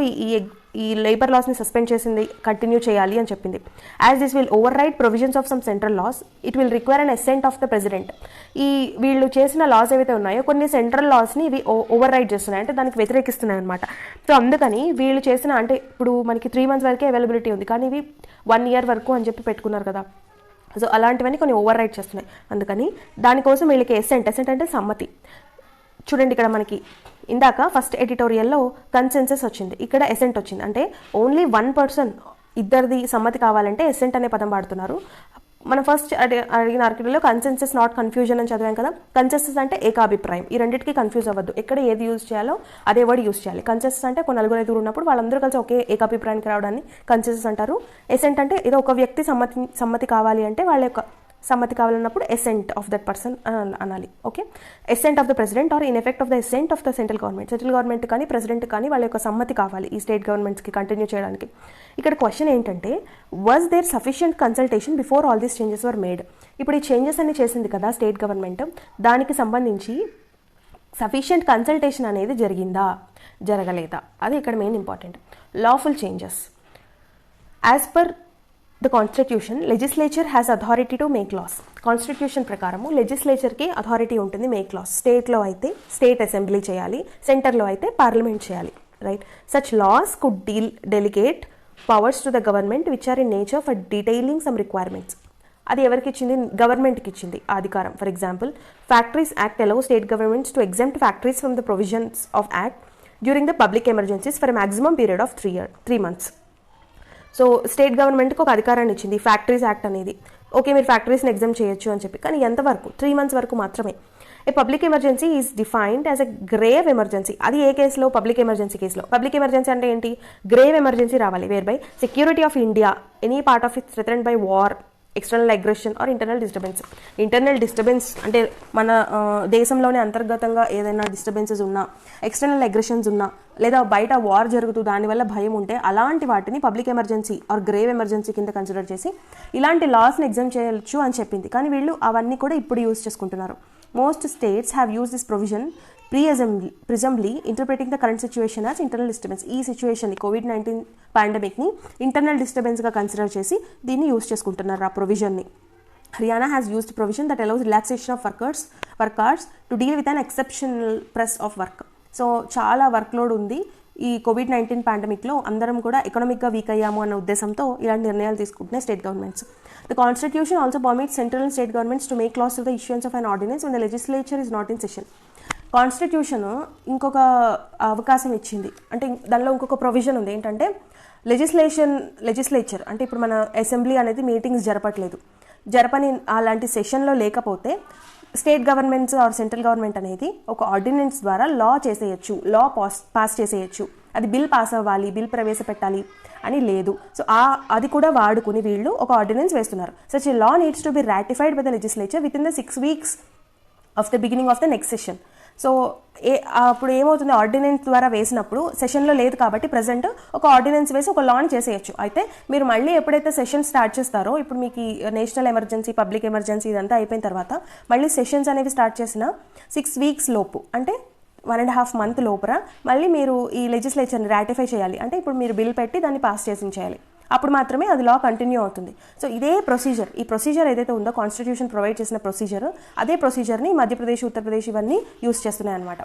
ఈ లేబర్ లాస్ని సస్పెండ్ చేసింది, కంటిన్యూ చేయాలి అని చెప్పింది. As this will over ride provisions of some central loss, it will require an assigned of the president. ఈ వీళ్ళు చేసిన లాస్ ఏవైతే ఉన్నాయో కొన్ని సెంట్రల్ లాస్ని ఇవి ఓవర్ రైడ్ చేస్తున్నాయి, అంటే దానికి వ్యతిరేకిస్తున్నాయి అనమాట. సో అందుకని వీళ్ళు చేసిన, అంటే ఇప్పుడు మనకి 3 months వరకే అవైలబిలిటీ ఉంది, కానీ ఇవి 1 year వరకు అని చెప్పి పెట్టుకున్నారు కదా. సో అలాంటివన్నీ కొన్ని ఓవర్ రైడ్ చేస్తున్నాయి. అందుకని దానికోసం వీళ్ళకి ఎసెంట్ అంటే సమ్మతి. చూడండి ఇక్కడ మనకి ఇందాక ఫస్ట్ ఎడిటోరియల్లో కన్సెన్సస్ వచ్చింది, ఇక్కడ ఎసెంట్ వచ్చింది. అంటే ఓన్లీ 1 person ఇద్దరిది సమ్మతి కావాలంటే ఎసెంట్ అనే పదం వాడుతున్నారు. మనం ఫస్ట్ అడిగిన ఆర్టికల్లో కన్సెన్సస్ నాట్ కన్ఫ్యూజన్ అని చదివాం కదా. కన్సెన్సస్ అంటే ఏకాభిప్రాయం. ఈ రెండింటికి కన్ఫ్యూజ్ అవ్వద్దు, ఎక్కడ ఏది యూజ్ చేయాలో అదే వర్డ్ యూజ్ చేయాలి. కన్సెన్సస్ అంటే కొన్ని 4 ఉన్నప్పుడు వాళ్ళందరూ కలిసి ఒకే ఏకాభిప్రాయానికి రావడాన్ని కన్సెన్సస్ అంటారు. ఎసెంట్ అంటే ఏదో ఒక వ్యక్తి సమ్మతి కావాలి అంటే వాళ్ళ యొక్క సమ్మతి కావాలన్నప్పుడు ఎసెంట్ ఆఫ్ దట్ పర్సన్ అనాలి. Okay, assent of the president are in effect of the assent of the central government కానీ ప్రెసిడెంట్ కానీ వాళ్ళ యొక్క సమ్మతి కావాలి ఈ స్టేట్ గవర్నమెంట్స్కి కంటిన్యూ చేయడానికి. ఇక్కడ క్వశ్చన్ ఏంటంటే, was there sufficient consultation before all these changes were made? ఇప్పుడు ఈ చేంజెస్ అన్ని చేసింది కదా స్టేట్ గవర్నమెంట్, దానికి సంబంధించి సఫిషియంట్ కన్సల్టేషన్ అనేది జరిగిందా, జరగలేదా? అది ఇక్కడ main important. Lawful changes. As per the constitution legislature has authority to make laws. Constitution ప్రకారము లెజిస్లేచర్కి అథారిటీ ఉంటుంది మేక్ లాస్. స్టేట్లో అయితే స్టేట్ అసెంబ్లీ చేయాలి, సెంటర్లో అయితే పార్లమెంట్ చేయాలి, right? Such laws could delegate powers to the government which are in nature for detailing some requirements. అది ఎవరికి ఇచ్చింది? గవర్నమెంట్కి ఇచ్చింది ఆ అధికారం. For example, factories act allow state governments to exempt factories from the provisions of act during the public emergencies for a maximum period of 3 months. So state గవర్నమెంట్కి ఒక అధికారాన్ని ఇచ్చింది ఫ్యాక్టరీస్ యాక్ట్ అనేది. ఓకే, మీరు ఫ్యాక్టరీస్ని ఎగ్జామ్ చేయొచ్చు అని చెప్పి, కానీ ఎంతవరకు? 3 months వరకు మాత్రమే. A public emergency is defined as a grave emergency. అది ఏ కేసులో? పబ్లిక్ ఎమర్జెన్సీ కేసులో. పబ్లిక్ ఎమర్జెన్సీ అంటే ఏంటి? గ్రేవ్ ఎమర్జెన్సీ రావాలి, where by security of India, any part of its threatened by war, external aggression or internal disturbance. Internal disturbance అంటే మన దేశంలోనే అంతర్గతంగా ఏదైనా డిస్టర్బెన్సెస్ ఉన్నా, ఎక్స్టర్నల్ అగ్రెషన్స్ ఉన్నా, లేదా బయట వార్ జరుగుతూ దానివల్ల భయం ఉంటే అలాంటి వాటిని public emergency or grave emergency కింద కన్సిడర్ చేసి ఇలాంటి లాస్ని ఎగ్జామ్ చేయొచ్చు అని చెప్పింది. కానీ వీళ్ళు అవన్నీ కూడా ఇప్పుడు యూజ్ చేసుకుంటున్నారు. Most states have use this provision presumably interpreting the current situation as internal disturbance. ఈ సిచ్యువేషన్ని COVID-19 పాండమిక్ని ఇంటర్నల్ డిస్టర్బెన్స్గా కన్సిడర్ చేసి దీన్ని యూజ్ చేసుకుంటున్నారు ఆ ప్రొవిజన్ని. Haryana has used provision that allows relaxation of workers to deal with an exceptional press of work. So చాలా workload ఉంది ఈ COVID-19 పాండమిక్లో, అందరం కూడా ఎకనామిక్గా వీక్ అయ్యాము అన్న ఉద్దేశంతో ఇలాంటి నిర్ణయాలు తీసుకుంటున్నాయి state governments. The constitution also permits central and state governments to make laws to the issuance of an ordinance when the legislature is not in session. కాన్స్టిట్యూషన్ ఇంకొక అవకాశం ఇచ్చింది, అంటే దానిలో ఇంకొక ప్రొవిజన్ ఉంది. ఏంటంటే లెజిస్లేచర్ అంటే ఇప్పుడు మన అసెంబ్లీ అనేది మీటింగ్స్ జరపని అలాంటి సెషన్లో లేకపోతే state governments are central government అనేది ఒక ఆర్డినెన్స్ ద్వారా లా పాస్ చేసేయచ్చు. అది బిల్ పాస్ అవ్వాలి, బిల్ ప్రవేశపెట్టాలి అని లేదు. సో అది కూడా వాడుకుని వీళ్ళు ఒక ఆర్డినెన్స్ వేస్తున్నారు. Such a law needs to be ratified by the legislature with in the 6 weeks of the beginning of the next session. So అప్పుడు ఏమవుతుంది, ఆర్డినెన్స్ ద్వారా వేసినప్పుడు సెషన్లో లేదు కాబట్టి ప్రజెంట్ ఒక ఆర్డినెన్స్ వేసి ఒక లాని చేసేయచ్చు. అయితే మీరు మళ్ళీ ఎప్పుడైతే సెషన్ స్టార్ట్ చేస్తారో, ఇప్పుడు మీకు నేషనల్ ఎమర్జెన్సీ, పబ్లిక్ ఎమర్జెన్సీ ఇదంతా అయిపోయిన తర్వాత మళ్ళీ సెషన్స్ అనేవి స్టార్ట్ చేసిన 6 weeks లోపు, అంటే 1.5 month లోపల మళ్ళీ మీరు ఈ లెజిస్లేచర్ని రాటిఫై చేయాలి. అంటే ఇప్పుడు మీరు బిల్ పెట్టి దాన్ని పాస్ చేయాలి. అప్పుడు మాత్రమే అది లా కంటిన్యూ అవుతుంది. సో ఇదే ప్రొసీజర్, ఈ ప్రొసీజర్ ఏదైతే ఉందో కాన్స్టిట్యూషన్ ప్రొవైడ్ చేసిన ప్రొసీజర్, అదే ప్రొసీజర్ని మధ్యప్రదేశ్, ఉత్తరప్రదేశ్ ఇవన్నీ యూస్ చేస్తున్నాయి అనమాట.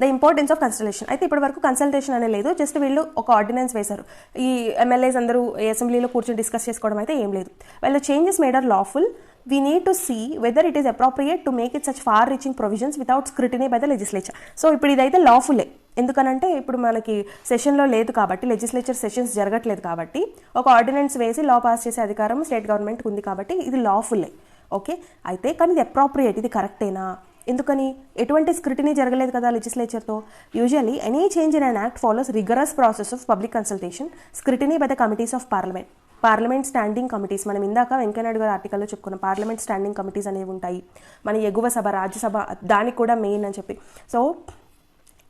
The importance of consultation. అయితే ఇప్పటి వరకు కన్సల్టేషన్ అనే లేదు, జస్ట్ వీళ్ళు ఒక ఆర్డినెన్స్ వేశారు. ఈ ఎమ్మెల్యేస్ అందరూ అసెంబ్లీలో కూర్చొని డిస్కస్ చేసుకోవడం అయితే ఏం లేదు. వాళ్ళు changes made are lawful. We need to see whether it is appropriate to make it such far reaching provisions without scrutiny by the legislature. So ఇప్పుడు ఇదైతే లాఫుల్లే. ఎందుకనంటే ఇప్పుడు మనకి సెషన్లో లేదు కాబట్టి, లెజిస్లేచర్ సెషన్స్ జరగట్లేదు కాబట్టి, ఒక ఆర్డినెన్స్ వేసి లా పాస్ చేసే అధికారం స్టేట్ గవర్నమెంట్కి ఉంది కాబట్టి ఇది లాఫుల్లే. ఓకే, అయితే కానీ ఇది అప్రోప్రియేట్, ఇది కరెక్టేనా? ఎందుకని? ఎటువంటి స్క్రూటినీ జరగలేదు కదా లెజిస్లేచర్తో. Usually any change in an act follows rigorous process of public consultation, scrutiny by the committees of parliament. Parliament standing committees, మనం ఇందాక వెంకయ్యనాయుడు గారి ఆర్టికల్లో చెప్పుకున్నాం, పార్లమెంట్ స్టాండింగ్ కమిటీస్ అనేవి ఉంటాయి. మన ఎగువ సభ, రాజ్యసభ దానికి కూడా మెయిన్ అని చెప్పి. సో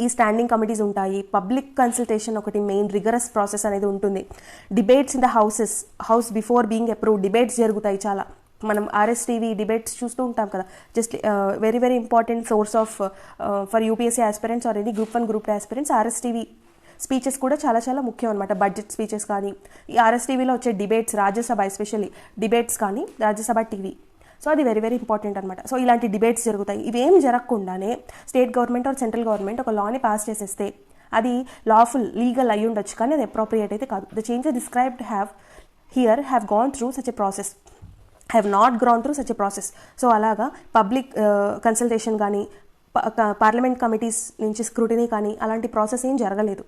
ఈ స్టాండింగ్ కమిటీస్ ఉంటాయి. పబ్లిక్ కన్సల్టేషన్ ఒకటి మెయిన్ రిగరస్ ప్రాసెస్ అనేది ఉంటుంది. Debates in the house before being approved, debates జరుగుతాయి చాలా. మనం ఆర్ఎస్టీవీ డిబేట్స్ చూస్తూ ఉంటాం కదా. Just very very important source of for UPSC aspirants or any group 1 group 2 aspirants. RSTV speeches కూడా చాలా చాలా ముఖ్యం అనమాట. బడ్జెట్ స్పీచెస్ కానీ, ఈ ఆర్ఎస్టీవీలో వచ్చే డిబేట్స్, రాజ్యసభ ఎస్పెషల్లీ డిబేట్స్ కానీ, రాజ్యసభ టీవీ. సో అది వెరీ వెరీ ఇంపార్టెంట్ అనమాట. సో ఇలాంటి డిబేట్స్ జరుగుతాయి. ఇవేం జరగకుండానే state government or central government ఒక లాని పాస్ చేసేస్తే అది లాఫుల్, లీగల్ అయ్యి ఉండొచ్చు, కానీ అది అప్రోప్రియేట్ అయితే కాదు. The changes described have gone through such a process, have not gone through such a process. So అలాగా పబ్లిక్ కన్సల్టేషన్ కానీ, పార్లమెంట్ కమిటీస్ నుంచి స్క్రూటినీ కానీ అలాంటి ప్రాసెస్ ఏం జరగలేదు.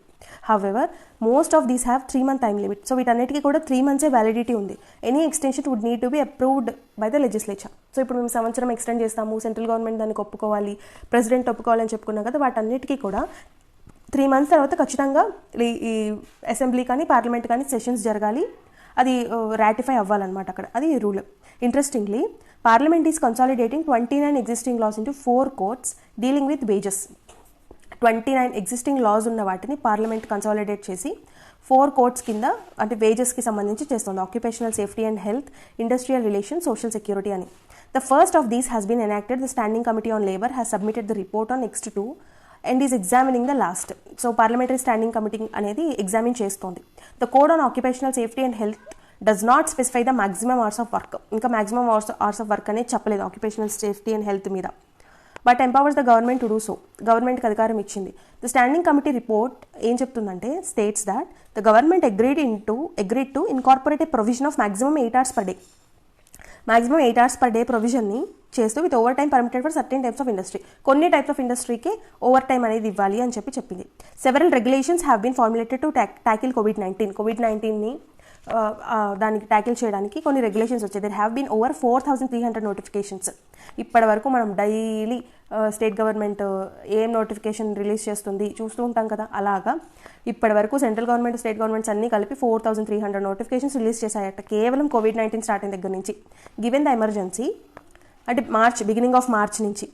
However most of these have 3 month time limit. So వీటన్నిటికీ కూడా 3 months validity ఉంది. Any extension would need to be approved by the legislature. So ఇప్పుడు మేము సంవత్సరం ఎక్స్టెండ్ చేస్తాము, సెంట్రల్ గవర్నమెంట్ దానికి ఒప్పుకోవాలి, ప్రెసిడెంట్ ఒప్పుకోవాలని చెప్పుకున్నాం కదా, వాటన్నిటికీ కూడా 3 months తర్వాత ఖచ్చితంగా ఈ అసెంబ్లీ కానీ పార్లమెంట్ కానీ సెషన్స్ జరగాలి, అది రాటిఫై అవ్వాలన్నమాట అక్కడ. అది rule. Interestingly, parliament is consolidating 29 existing laws into 4 courts dealing with wages. 29 existing laws ఉన్న వాటిని పార్లమెంట్ కన్సాలిడేట్ చేసి 4 courts కింద, అంటే వేజెస్కి సంబంధించి చేస్తుంది. Occupational safety and health, industrial relation, social security అని. The first of these has been enacted. The standing committee on labour has submitted the report on next 2 and is examining the last. So parliamentary standing committee అనేది examine చేస్తోంది. The code on occupational safety and health does not specify the maximum hours of work. ఇంకా maximum hours of work అనేది చెప్పలేదు occupational safety and health మీద. But empowers the government to do so. గవర్నమెంట్కి అధికారం ఇచ్చింది. The standing committee report ఏం చెప్తుందంటే, states that the government agreed to incorporate a provision of maximum 8 hours per day. Maximum 8 hours per day ప్రొవిజన్ని చేస్తూ with over time permitted for certain types of industry. కొన్ని types of ఇండస్ట్రీకి over time అనేది ఇవ్వాలి అని చెప్పింది. Several regulations have been formulated to tackle కోవిడ్-19ని దానికి ట్యాకిల్ చేయడానికి కొన్ని రెగ్యులేషన్స్ వచ్చాయి. There have been over 4,300 notifications. ఇప్పటి వరకు మనం డైలీ స్టేట్ గవర్నమెంట్ ఏం నోటిఫికేషన్ రిలీజ్ చేస్తుంది చూస్తూ ఉంటాం కదా, అలాగా ఇప్పటి వరకు సెంట్రల్ గవర్నమెంట్, స్టేట్ గవర్నమెంట్స్ అన్నీ కలిపి 4,300 నోటిఫికేషన్స్ రిలీజ్ చేశాయట కేవలం కోవిడ్-19 స్టార్ట్ అయిన దగ్గర నుంచి. గివెన్ ద ఎమర్జెన్సీ, అంటే బిగినింగ్ ఆఫ్ మార్చ్ నుంచి,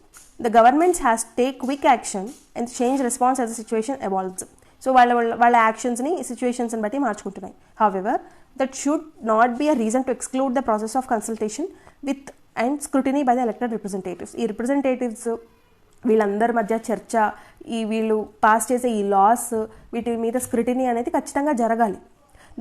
the governments has take quick action and change response as the situation evolves. So వాళ్ళ యాక్షన్స్ని సిచ్యువేషన్స్ని బట్టి మార్చుకుంటున్నాయి. However that should not be a reason to exclude the process of consultation with and scrutiny by the elected representatives. ఈ representatives వీళ్ళందరి మధ్య చర్చ, వీళ్ళు పాస్ చేసే ఈ లాస్, వీటి మీద స్క్రూటినీ అనేది ఖచ్చితంగా జరగాలి.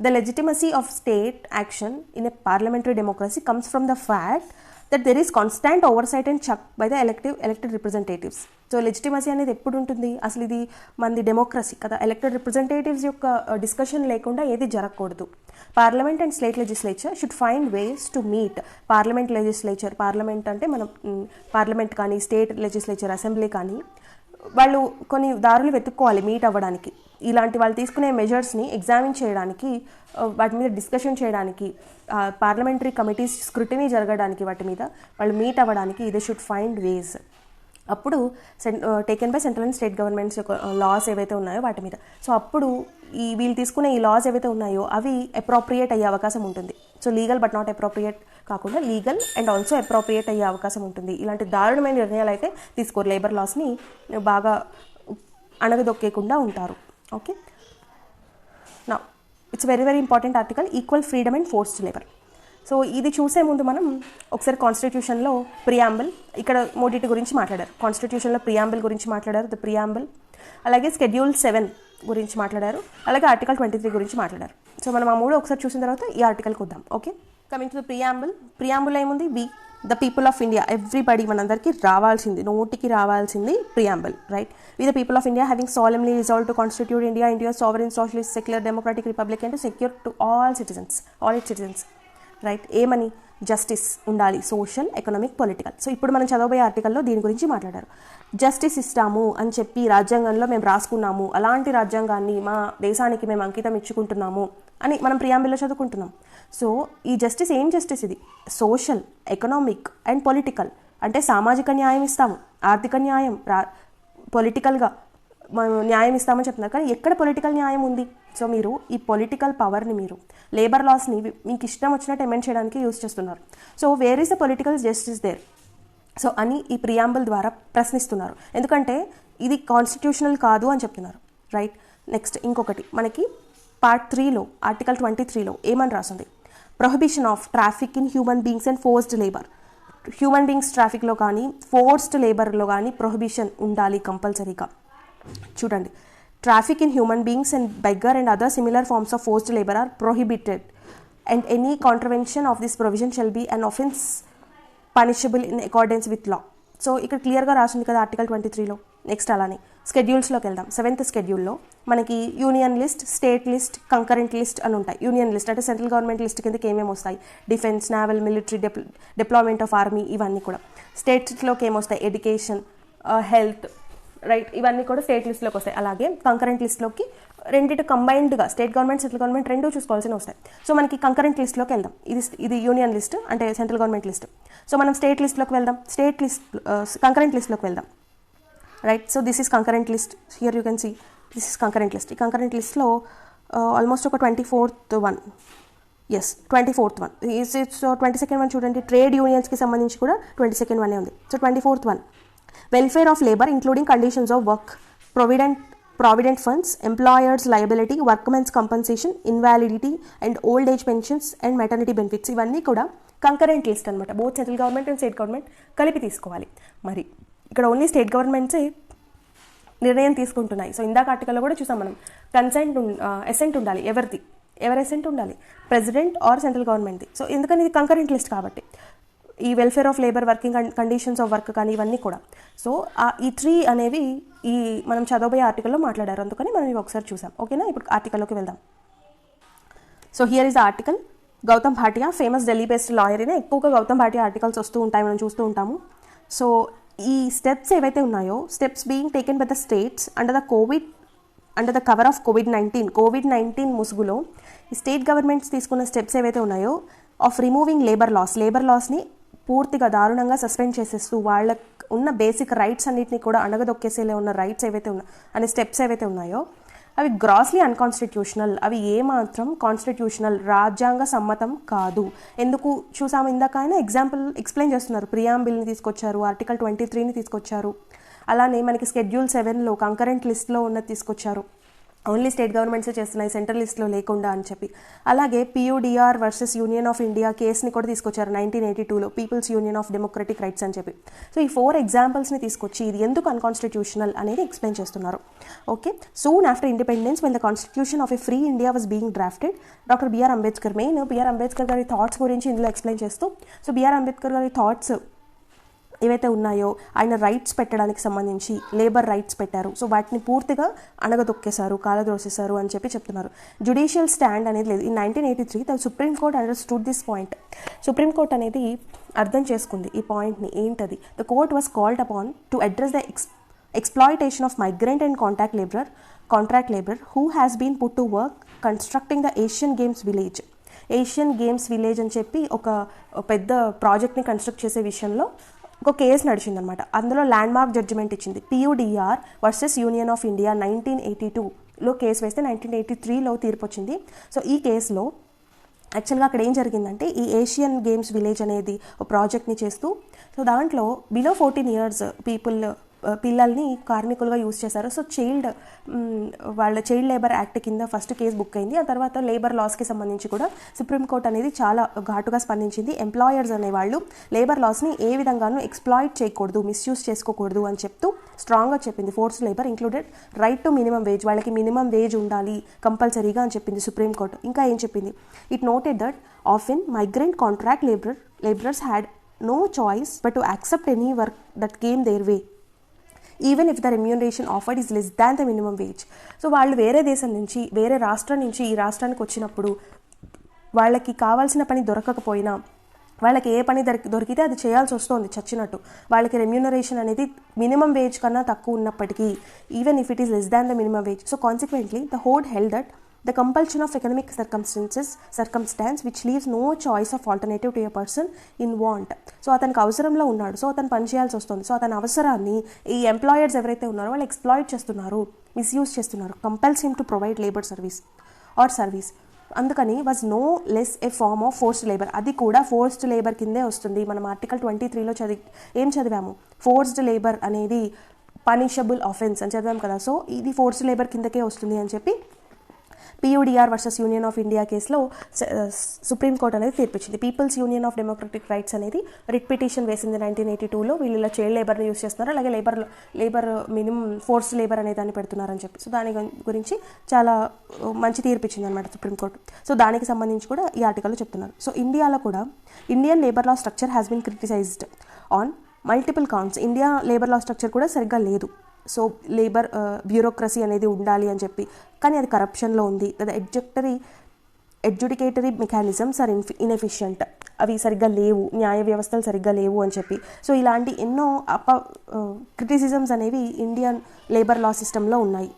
The legitimacy of state action in a parliamentary democracy comes from the fact that there is constant oversight and check by the elected representatives. So legitimacy అనేది ఎప్పుడు ఉంటుంది? అసలు ఇది మనది డెమోక్రసీ కదా, ఎలక్టెడ్ రిప్రజెంటేటివ్స్ యొక్క డిస్కషన్ లేకుండా ఏది జరగకూడదు. Parliament and state legislature should find ways to meet. Parliament అంటే మనం పార్లమెంట్ కానీ, స్టేట్ లెజిస్లేచర్ అసెంబ్లీ కానీ, వాళ్ళు కొన్ని దారులు వెతుక్కోవాలి మీట్ అవ్వడానికి. ఇలాంటి వాళ్ళు తీసుకునే మెజర్స్ని ఎగ్జామిన్ చేయడానికి, వాటి మీద డిస్కషన్ చేయడానికి, పార్లమెంటరీ కమిటీస్ స్క్రూటినీ జరగడానికి, వాటి మీద వాళ్ళు మీట్ అవ్వడానికి దే షుడ్ ఫైండ్ వేస్. అప్పుడు taken by central and state governments యొక్క లాస్ ఏవైతే ఉన్నాయో వాటి మీద. సో అప్పుడు వీళ్ళు తీసుకునే ఈ లాస్ ఏవైతే ఉన్నాయో అవి అప్రోప్రియేట్ అయ్యే అవకాశం ఉంటుంది. So legal but not appropriate కాకుండా లీగల్ అండ్ ఆల్సో అప్రోప్రియేట్ అయ్యే అవకాశం ఉంటుంది. ఇలాంటి దారుణమైన నిర్ణయాలు అయితే తీసుకోరు. లేబర్ లాస్ని బాగా అణగదొక్కేయకుండా ఉంటారు. Okay, now it's very very important article, equal freedom and forced labour. So ఇది చూసే ముందు మనం ఒకసారి కాన్స్టిట్యూషన్లో ప్రియాంబుల్, ఇక్కడ మూడింటి గురించి మాట్లాడారు. కాన్స్టిట్యూషన్లో ప్రియాంబుల్ గురించి మాట్లాడారు, ద ప్రియాంబుల్, అలాగే షెడ్యూల్ 7 గురించి మాట్లాడారు, అలాగే ఆర్టికల్ 23 గురించి మాట్లాడారు. సో మనం ఆ 3 ఒకసారి చూసిన తర్వాత ఈ ఆర్టికల్కి వద్దాం. Okay, coming to the preamble ఏముంది? The people of India, everybody మనందరికీ రావాల్సింది, నోటికి రావాల్సింది preamble, right? We the people of India having solemnly resolve to constitute India India sovereign socialist secular democratic republic and to secure to all its citizens, right? ఏమని? Justice ఉండాలి, social, economic, political. So ఇప్పుడు మనం చదవబోయే ఆర్టికల్లో దీని గురించి మాట్లాడారు. Justice ఇస్తాము అని చెప్పి రాజ్యాంగంలో మేము రాసుకున్నాము, అలాంటి రాజ్యాంగాన్ని మా దేశానికి మేము అంకితం ఇచ్చుకుంటున్నాము అని మనం ప్రియాంబుల్లో చదువుకుంటున్నాం. సో ఈ జస్టిస్ ఏం జస్టిస్? ఇది సోషల్, ఎకనామిక్ అండ్ పొలిటికల్. అంటే సామాజిక న్యాయం ఇస్తాము, ఆర్థిక న్యాయం, పొలిటికల్గా న్యాయం ఇస్తామని చెప్తున్నారు. కానీ ఎక్కడ పొలిటికల్ న్యాయం ఉంది? సో మీరు ఈ పొలిటికల్ పవర్ని మీరు లేబర్ లాస్ని మీకు ఇష్టం వచ్చినట్టు అమెండ్ చేయడానికి యూజ్ చేస్తున్నారు. So where is the political justice there? So అని ఈ ప్రియాంబుల్ ద్వారా ప్రశ్నిస్తున్నారు. ఎందుకంటే ఇది కాన్స్టిట్యూషనల్ కాదు అని చెప్తున్నారు, రైట్? నెక్స్ట్ ఇంకొకటి మనకి పార్ట్ 3లో ఆర్టికల్ 23లో ఏమని రాస్తుంది? Prohibition of traffic in human beings and forced labour. Human beings ట్రాఫిక్లో కానీ ఫోర్స్డ్ లేబర్లో కానీ ప్రొహిబిషన్ ఉండాలి కంపల్సరీగా. చూడండి, traffic in human beings and beggar and other similar forms of forced labour are prohibited and any contravention of this provision shall be an offence punishable in accordance with law. So ఇక్కడ క్లియర్గా రాసింది కదా article 23లో. Next అలానే స్కెడ్యూల్స్లోకి వెళ్దాం. 7th స్కెడ్యూల్లో మనకి union list, state list, concurrent list అని ఉంటాయి. యూనియన్ లిస్ట్ అంటే సెంట్రల్ గవర్నమెంట్ లిస్ట్ కిందకి ఏమేమి వస్తాయి? Defence, naval, military, deployment of army, ఇవన్నీ కూడా. స్టేట్స్లోకి ఏమొస్తాయి? Education, health, right? ఇవన్నీ కూడా స్టేట్ లిస్ట్లోకి వస్తాయి. అలాగే కంకరెంట్ లిస్ట్లోకి రెండింటి కంబైన్డ్గా స్టేట్ గవర్నమెంట్, సెంట్రల్ గవర్నమెంట్ రెండూ చూసుకోవాల్సిన వస్తాయి. సో మనకి కంకరెంట్ లిస్ట్లోకి వెళ్దాం. ఇది యూనియన్ లిస్ట్ అంటే సెంట్రల్ గవర్నమెంట్ లిస్ట్. సో మనం స్టేట్ లిస్ట్లోకి వెళ్దాం. కంకరెంట్ లిస్ట్లోకి వెళ్దాం, right? So this is concurrent list. Here you can see this is concurrent list. ఈ కంకరెంట్ లిస్ట్లో ఆల్మోస్ట్ ఒక 24th one. Yes, 24th one. So 22nd one చూడండి, ట్రేడ్ యూనియన్స్కి సంబంధించి కూడా 22nd వన్ ఉంది. సో 24th one, welfare of labour including conditions of work, provident funds, employers liability, workmen's compensation, invalidity and old age pensions and maternity benefits. ఇవన్నీ కూడా concurrent list అనమాట. Both central government and state government కలిపి తీసుకోవాలి. మరి ఇక్కడ only state గవర్నమెంట్సే నిర్ణయం తీసుకుంటున్నాయి. So ఇందాక ఆర్టికల్లో కూడా చూసాం మనం, ఎసెంట్ ఉండాలి. ఎవరి ఎసెంట్ ఉండాలి? ప్రెసిడెంట్ ఆర్ సెంట్రల్ గవర్నమెంట్ది. సో ఎందుకని ఇది కంకరెంట్ లిస్ట్ కాబట్టి ఈ welfare of labour, working conditions of work కానీ ఇవన్నీ కూడా. సో ఈ 3 అనేవి ఈ మనం చదవబోయే ఆర్టికల్లో మాట్లాడారు, అందుకని మనం ఇవి ఒకసారి చూసాం. ఓకేనా? ఇప్పుడు ఆర్టికల్లోకి వెళ్దాం. So here is the article. Gautam Bhatia, famous Delhi based lawyer. అయినా ఎక్కువగా గౌతమ్ భాటియా ఆర్టికల్స్ వస్తూ ఉంటాయి, మనం చూస్తూ ఉంటాము. సో ఈ స్టెప్స్ ఏవైతే ఉన్నాయో, steps being taken by the states under the cover of COVID-19 ముసుగులో ఈ స్టేట్ గవర్నమెంట్స్ తీసుకున్న స్టెప్స్ ఏవైతే ఉన్నాయో ఆఫ్ రిమూవింగ్ లేబర్ లాస్ని పూర్తిగా దారుణంగా సస్పెండ్ చేసేస్తూ వాళ్ళకు ఉన్న బేసిక్ రైట్స్ అన్నింటినీ కూడా అణగదొక్కేసేలా ఉన్న రైట్స్ ఏవైతే అనే స్టెప్స్ ఏవైతే ఉన్నాయో అవి గ్రాస్లీ అన్కాన్స్టిట్యూషనల్. అవి ఏమాత్రం కాన్స్టిట్యూషనల్, రాజ్యాంగ సమ్మతం కాదు. ఎందుకు చూసాము ఇందాక? ఆయన ఎక్స్ప్లెయిన్ చేస్తున్నారు. ప్రియాంబుల్ని తీసుకొచ్చారు, ఆర్టికల్ 23ని తీసుకొచ్చారు, అలానే మనకి స్కెడ్యూల్ 7లో కంకరెంట్ లిస్ట్లో ఉన్నది తీసుకొచ్చారు. ఓన్లీ స్టేట్ గవర్నమెంట్సే చేస్తున్నాయి, సెంట్రల్ లిస్ట్లో లేకుండా అని చెప్పి. అలాగే PUDR versus union of India కేసుని కూడా తీసుకొచ్చారు 1982లో, people's union of democratic rights అని చెప్పి. సో ఈ 4 ఎగ్జాంపుల్స్ని తీసుకొచ్చి ఇది ఎందుకు అన్కాన్స్టిట్యూషనల్ అనేది ఎక్స్ప్లెయిన్ చేస్తున్నారు. Okay, soon after independence when the constitution of a free India was being drafted, doctor B R Ambedkar, main B R Ambedkar గారి థాట్స్ గురించి ఇందులో ఎక్స్ప్లెయిన్ చేస్తూ, సో బిఆర్ అంబేద్కర్ గారి థాట్స్ ఏవైతే ఉన్నాయో ఆయన రైట్స్ పెట్టడానికి సంబంధించి లేబర్ రైట్స్ పెట్టారు. సో వాటిని పూర్తిగా అణగదొక్కేశారు, కాలద్రోసేశారు అని చెప్పి చెప్తున్నారు. జ్యుడిషియల్ స్టాండ్ అనేది లేదు. In 1983 the supreme court understood this point. Supreme court అనేది అర్థం చేసుకుంది ఈ పాయింట్ని. ఏంటది? The court was called upon to address the exploitation of migrant and contract labour who has been put to work constructing the Asian games village అని చెప్పి ఒక పెద్ద ప్రాజెక్ట్ని కన్స్ట్రక్ట్ చేసే విషయంలో ఒక కేసు నడిచిందనమాట. అందులో ల్యాండ్ మార్క్ జడ్జిమెంట్ ఇచ్చింది. PUDR versus union of India 1982లో కేసు వేస్తే 1983లో తీర్పు వచ్చింది. సో ఈ కేసులో యాక్చువల్గా అక్కడ ఏం జరిగిందంటే, ఈ ఏషియన్ గేమ్స్ విలేజ్ అనేది ఒక ప్రాజెక్ట్ని చేస్తూ, సో దాంట్లో బిలో 14 years పీపుల్ పిల్లల్ని కార్మికులుగా యూజ్ చేశారు. సో వాళ్ళ చైల్డ్ లేబర్ యాక్ట్ కింద ఫస్ట్ కేసు బుక్ అయింది. ఆ తర్వాత లేబర్ లాస్కి సంబంధించి కూడా సుప్రీంకోర్టు అనేది చాలా ఘాటుగా స్పందించింది. ఎంప్లాయర్స్ అనేవాళ్ళు లేబర్ లాస్ని ఏ విధంగానూ ఎక్స్ప్లాయిట్ చేయకూడదు, మిస్యూజ్ చేసుకోకూడదు అని చెప్తూ స్ట్రాంగ్గా చెప్పింది. Force labour included right to minimum wage, వాళ్ళకి మినిమం వేజ్ ఉండాలి కంపల్సరీగా అని చెప్పింది సుప్రీంకోర్టు. ఇంకా ఏం చెప్పింది, it noted that often migrant contract laborers had no choice but to accept any work that came their way, even if the remuneration offered is less than the minimum wage. So వాళ్ళు వేరే దేశం నుంచి, వేరే రాష్ట్రం నుంచి ఈ రాష్ట్రానికి వచ్చినప్పుడు వాళ్ళకి కావాల్సిన పని దొరకకపోయినా, వాళ్ళకి ఏ పని దొరికితే అది చేయాల్సి వస్తుంది చచ్చినట్టు. వాళ్ళకి రెమ్యూనరేషన్ అనేది మినిమం వేజ్ కన్నా తక్కువ ఉన్నప్పటికీ, even if it is less than the minimum wage. So consequently the hold held that the compulsion of economic circumstance which leaves no choice of alternative to a person in want. So అతనికి అవసరంలో ఉన్నాడు, so అతను పని చేయాల్సి వస్తుంది. So అతని అవసరాన్ని ఈ ఎంప్లాయర్స్ ఎవరైతే ఉన్నారో వాళ్ళు ఎక్స్ప్లాయిట్ చేస్తున్నారు, మిస్యూజ్ చేస్తున్నారు. Compels him to provide labour service. అందుకని was no less a form of forced labour. అది కూడా ఫోర్స్డ్ లేబర్ కిందే వస్తుంది. మనం ఆర్టికల్ 23లో ఏం చదివాము, ఫోర్స్డ్ లేబర్ అనేది పనిషబుల్ ఆఫెన్స్ అని చదివాము కదా. సో ఇది ఫోర్స్డ్ లేబర్ కిందకే వస్తుంది అని చెప్పి PUDR versus union of India కేసులో సుప్రీంకోర్టు అనేది తీర్పిచ్చింది. People's union of democratic rights అనేది రిట్ పిటిషన్ వేసింది 1982లో. వీళ్ళు చైల్డ్ లేబర్ని యూజ్ చేస్తున్నారు, అలాగే లేబర్ మినిమం ఫోర్స్ లేబర్ అనే దాన్ని పెడుతున్నారని చెప్పి. సో దాని గురించి చాలా మంచి తీర్పిచ్చింది అనమాట సుప్రీంకోర్టు. సో దానికి సంబంధించి కూడా ఈ ఆర్టికల్లో చెప్తున్నారు. సో ఇండియాలో కూడా Indian labour law structure has been criticised on multiple counts. India labour law structure కూడా సరిగ్గా లేదు. సో లేబర్ బ్యూరోక్రసీ అనేది ఉండాలి అని చెప్పి, కానీ అది కరప్షన్లో ఉంది. ఎడ్యుడికేటరీ మెకానిజమ్స్ ఆర్ ఇన్ఎఫిషియంట్, అవి సరిగ్గా లేవు, న్యాయ వ్యవస్థలు సరిగ్గా లేవు అని చెప్పి. సో ఇలాంటి ఎన్నో క్రిటిసిజమ్స్ అనేవి ఇండియన్ లేబర్ లా సిస్టంలో ఉన్నాయి.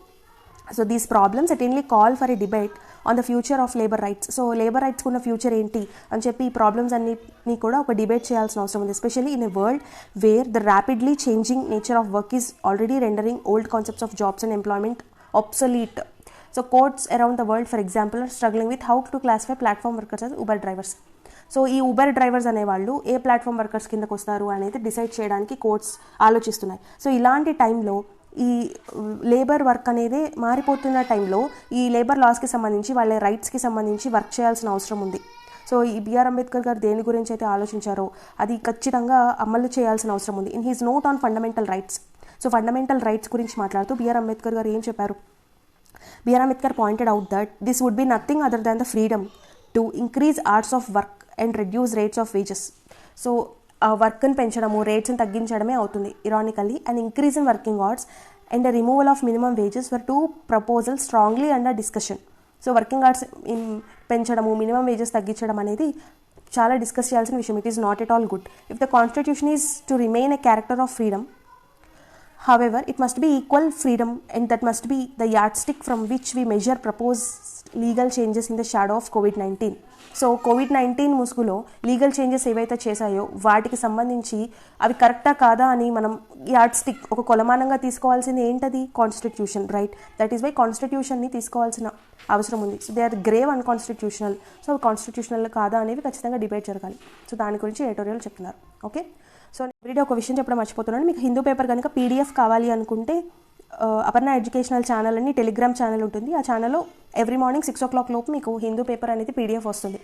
So these problems certainly call for a debate on the future of labour rights. So labour రైట్స్కి ఉన్న ఫ్యూచర్ ఏంటి అని చెప్పి ఈ ప్రాబ్లమ్స్ అన్నిటినీ కూడా ఒక డిబేట్ చేయాల్సిన అవసరం ఉంది. Especially in a world where the rapidly changing nature of work is already rendering old concepts of jobs and employment obsolete. So courts around the world, for example, are struggling with how to classify platform workers as Uber drivers. So ఈ Uber drivers అనేవాళ్ళు ఏ platform workers కిందకు వస్తారు అనేది decide చేయడానికి courts ఆలోచిస్తున్నాయి. So ఇలాంటి టైంలో ఈ labour work అనేది మారిపోతున్న టైంలో ఈ లేబర్ లాస్కి సంబంధించి, వాళ్ళ రైట్స్కి సంబంధించి వర్క్ చేయాల్సిన అవసరం ఉంది. సో ఈ బిఆర్ అంబేద్కర్ గారు దేని గురించి అయితే ఆలోచించారో అది ఖచ్చితంగా అమలు చేయాల్సిన అవసరం ఉంది. In his note on fundamental rights. So fundamental rights గురించి మాట్లాడుతూ బిఆర్ అంబేద్కర్ గారు ఏం చెప్పారు, BR Ambedkar pointed out that this would be nothing other than the freedom to increase hours of work and reduce rates of wages. So ఆ వర్క్ని పెంచడము, రేట్స్ని తగ్గించడమే అవుతుంది ironically. And increase in working hours and the removal of minimum wages were two proposals strongly under discussion. So working hours పెంచడము, minimum wages తగ్గించడం అనేది చాలా డిస్కస్ చేయాల్సిన విషయం. It is not at all good. If the constitution is to remain a character of freedom, however, it must be equal freedom and that must be the yardstick from which we measure proposed legal changes in the shadow of COVID-19. So COVID-19 ముసుగులో legal changes ఏవైతే చేశాయో వాటికి సంబంధించి అవి కరెక్టా కాదా అని మనం yard stick, ఒక కొలమానంగా తీసుకోవాల్సింది ఏంటది, constitution, right? That is why కాన్స్టిట్యూషన్ని తీసుకోవాల్సిన అవసరం ఉంది. So they are grave unconstitutional. So constitutional కాదా అనేవి ఖచ్చితంగా డిబేట్ జరగాలి. సో దాని గురించి ఎడిటోరియల్ చెప్తున్నారు. ఓకే, సో ఎవ్రీడే ఒక విషయం చెప్పడం మర్చిపోతున్నాను. మీకు హిందూ పేపర్ కనుక PDF కావాలి అనుకుంటే అపర్ణ ఎడ్యుకేషనల్ ఛానల్ అని టెలిగ్రామ్ ఛానల్ ఉంటుంది. ఆ ఛానల్లో ఎవ్రీ మార్నింగ్ 6 o'clock లోపు మీకు హిందూ పేపర్ అనేది PDF వస్తుంది.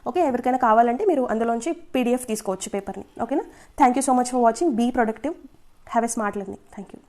ఓకే, ఎవరికైనా కావాలంటే మీరు అందులోంచి PDF తీసుకోవచ్చు పేపర్ని. ఓకేనా? Thank you so much for watching. Be productive, have a smart learning. Thank you.